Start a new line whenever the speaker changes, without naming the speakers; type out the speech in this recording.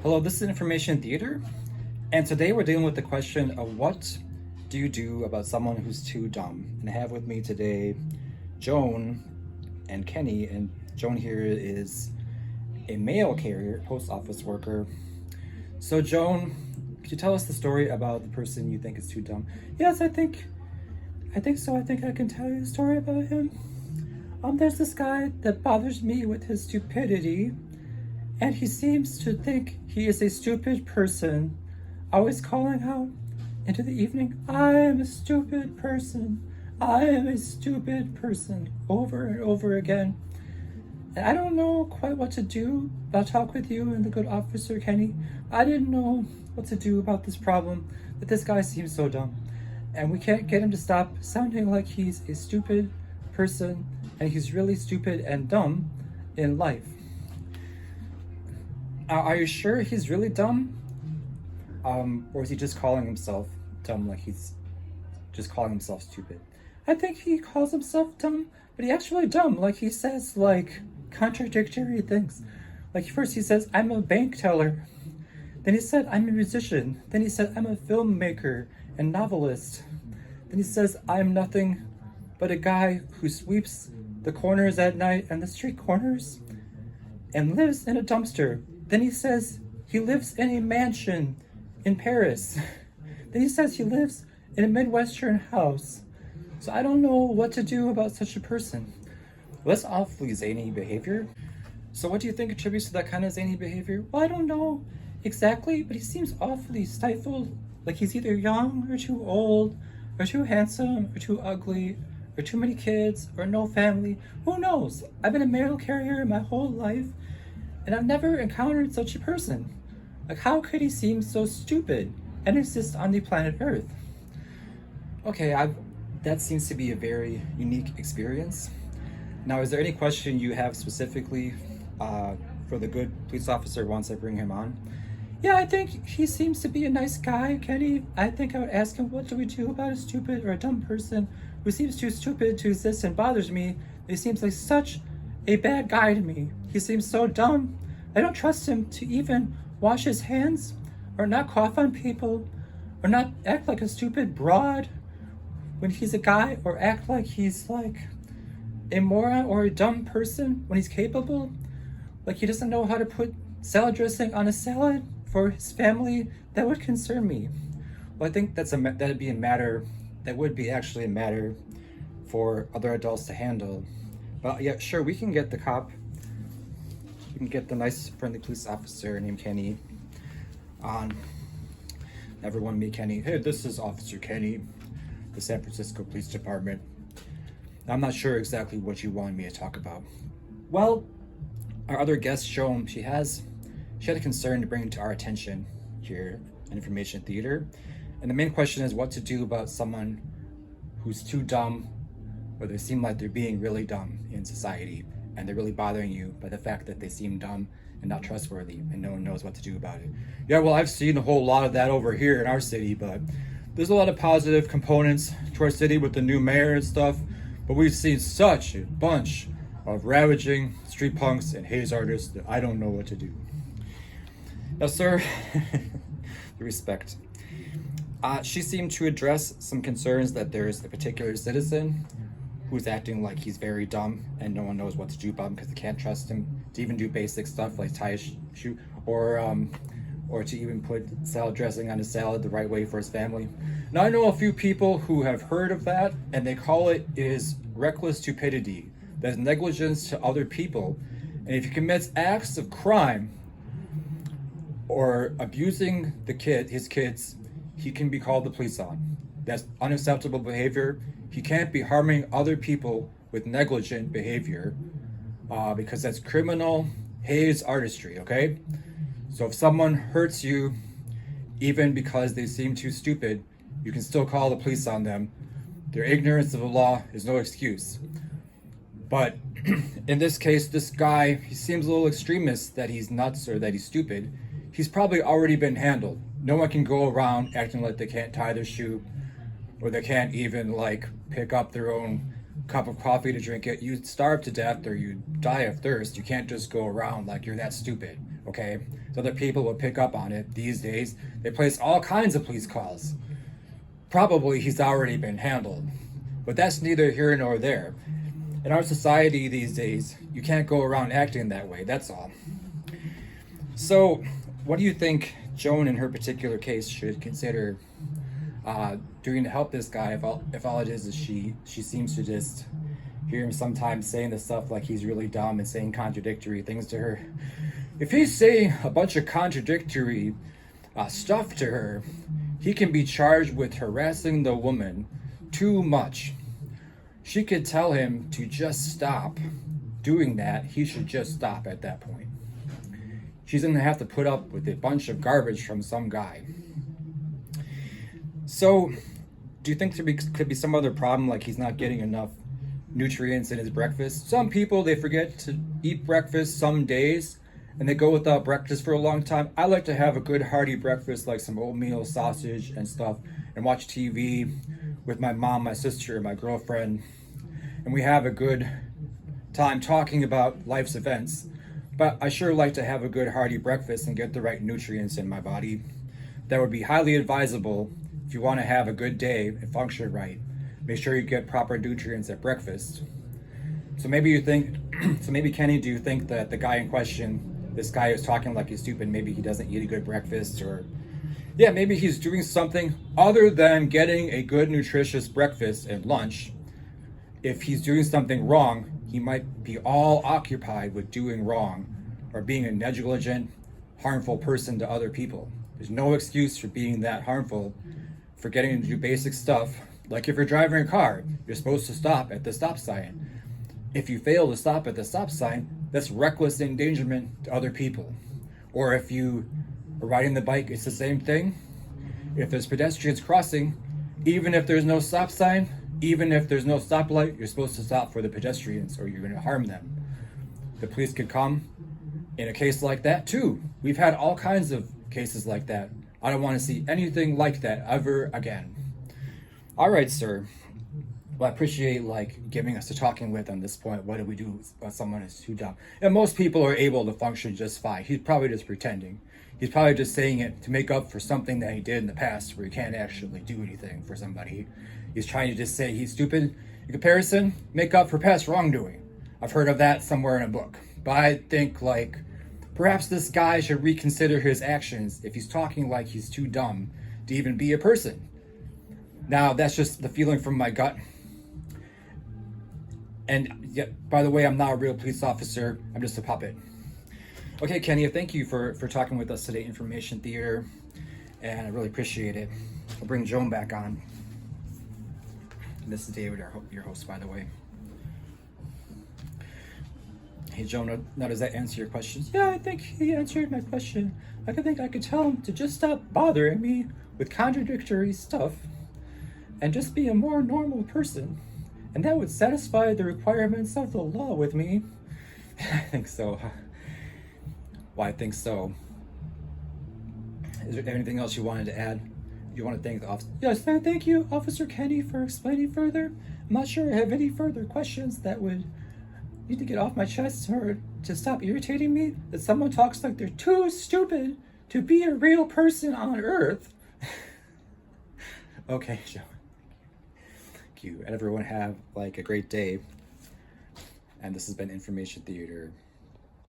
Hello, this is Information Theater, and today we're dealing with the question of what do you do about someone who's too dumb? And I have with me today Joan and Kenny, and Joan here is a mail carrier, post office worker. So Joan, could you tell us the story about the person you think is too dumb? Yes, I think so. I think I can tell you a story about him. There's this guy that bothers me with his stupidity. And he seems to think he is a stupid person, always calling out into the evening, I am a stupid person. I am a stupid person, over and over again. And I don't know quite what to do. I'll talk with you and the good officer Kenny. I didn't know what to do about this problem, but this guy seems so dumb. And we can't get him to stop sounding like he's a stupid person, and he's really stupid and dumb in life. Are you sure he's really dumb? Or is he just calling himself dumb, like he's just calling himself stupid? I think he calls himself dumb, but he actually dumb. Like he says contradictory things. Like first he says, I'm a bank teller. Then he said, I'm a musician. Then he said, I'm a filmmaker and novelist. Then he says, I'm nothing but a guy who sweeps the corners at night and the street corners and lives in a dumpster. Then he says he lives in a mansion in Paris. Then he says he lives in a Midwestern house. So I don't know what to do about such a person. Well, that's awfully zany behavior. So what do you think attributes to that kind of zany behavior? Well, I don't know exactly, but he seems awfully stifled. Like he's either young or too old, or too handsome, or too ugly, or too many kids, or no family. Who knows? I've been a mail carrier my whole life, and I've never encountered such a person. Like, how could he seem so stupid and exist on the planet Earth? Okay, that seems to be a very unique experience. Now, is there any question you have specifically for the good police officer once I bring him on? Yeah, I think he seems to be a nice guy, Kenny. I think I would ask him, what do we do about a stupid or a dumb person who seems too stupid to exist and bothers me? He seems like such a bad guy to me. He seems so dumb. I don't trust him to even wash his hands, or not cough on people, or not act like a stupid broad when he's a guy, or act like he's like a moron or a dumb person when he's capable. Like he doesn't know how to put salad dressing on a salad for his family. That would concern me. Well, I think that'd be a matter that would be actually a matter for other adults to handle. But yeah, sure, we can get the cop. We can get the nice, friendly police officer named Kenny on. Everyone meet Kenny. Hey, this is Officer Kenny, the San Francisco Police Department. I'm not sure exactly what you wanted me to talk about. Well, our other guest, Joan, she had a concern to bring to our attention here in Information Theater. And the main question is what to do about someone who's too dumb, or they seem like they're being really dumb in society, and they're really bothering you by the fact that they seem dumb and not trustworthy, and no one knows what to do about it. Yeah, well, I've seen a whole lot of that over here in our city, but there's a lot of positive components to our city with the new mayor and stuff, but we've seen such a bunch of ravaging street punks and haze artists that I don't know what to do. Now, sir, the respect. She seemed to address some concerns that there's a particular citizen who's acting like he's very dumb and no one knows what to do about him because they can't trust him to even do basic stuff like tie a shoe or to even put salad dressing on his salad the right way for his family. Now, I know a few people who have heard of that, and they call it is reckless stupidity. That's negligence to other people. And if he commits acts of crime or abusing his kids, he can be called the police on. That's unacceptable behavior. He can't be harming other people with negligent behavior because that's criminal haze artistry, okay? So if someone hurts you, even because they seem too stupid, you can still call the police on them. Their ignorance of the law is no excuse. But in this case, this guy, he seems a little extremist that he's nuts or that he's stupid. He's probably already been handled. No one can go around acting like they can't tie their shoe, or they can't even pick up their own cup of coffee to drink it. You'd starve to death or you die of thirst. You can't just go around like you're that stupid okay? So other people will pick up on it. These days, they place all kinds of police calls. Probably he's already been handled. But that's neither here nor there. In our society these days, you can't go around acting that way, that's all. So, what do you think Joan, in her particular case, should consider doing to help this guy if all it is she seems to just hear him sometimes saying this stuff like he's really dumb and saying contradictory things to her? If he's saying a bunch of contradictory stuff to her, he can be charged with harassing the woman too much. She could tell him to just stop doing that. He should just stop at that point. She's gonna have to put up with a bunch of garbage from some guy. So, do you think there could be some other problem, like he's not getting enough nutrients in his breakfast? Some people, they forget to eat breakfast some days, and they go without breakfast for a long time. I like to have a good hearty breakfast, like some oatmeal, sausage, and stuff, and watch TV with my mom, my sister, and my girlfriend. And we have a good time talking about life's events. But I sure like to have a good hearty breakfast and get the right nutrients in my body. That would be highly advisable if you want to have a good day and function right. Make sure you get proper nutrients at breakfast. So maybe Kenny, do you think that the guy in question, this guy is talking like he's stupid, maybe he doesn't eat a good breakfast, or yeah, maybe he's doing something other than getting a good nutritious breakfast and lunch. If he's doing something wrong, he might be all occupied with doing wrong or being a negligent, harmful person to other people. There's no excuse for being that harmful, forgetting to do basic stuff. Like if you're driving a car, you're supposed to stop at the stop sign. If you fail to stop at the stop sign, that's reckless endangerment to other people. Or if you are riding the bike, it's the same thing. If there's pedestrians crossing, even if there's no stop sign, even if there's no stoplight, you're supposed to stop for the pedestrians or you're going to harm them. The police could come in a case like that too. We've had all kinds of cases like that. I don't want to see anything like that ever again. All right, sir. Well, I appreciate giving us a talking with on this point. What do we do when someone is too dumb? And most people are able to function just fine. He's probably just pretending. He's probably just saying it to make up for something that he did in the past where he can't actually do anything for somebody. He's trying to just say he's stupid. In comparison, make up for past wrongdoing. I've heard of that somewhere in a book. But I think perhaps this guy should reconsider his actions if he's talking like he's too dumb to even be a person. Now, that's just the feeling from my gut. And yeah, by the way, I'm not a real police officer. I'm just a puppet. Okay, Kenny, thank you for talking with us today, Information Theater. And I really appreciate it. I'll bring Joan back on. And this is David, your host, by the way. Hey, Joan, now does that answer your questions? Yeah, I think he answered my question. I think I could tell him to just stop bothering me with contradictory stuff and just be a more normal person. And that would satisfy the requirements of the law with me. I think so. Well, I think so. Is there anything else you wanted to add? You want to thank the officer? Yes, thank you, Officer Kenny, for explaining further. I'm not sure I have any further questions that would need to get off my chest or to stop irritating me. That someone talks like they're too stupid to be a real person on Earth. Okay, Joe. Thank you. And everyone have a great day. And this has been Information Theater.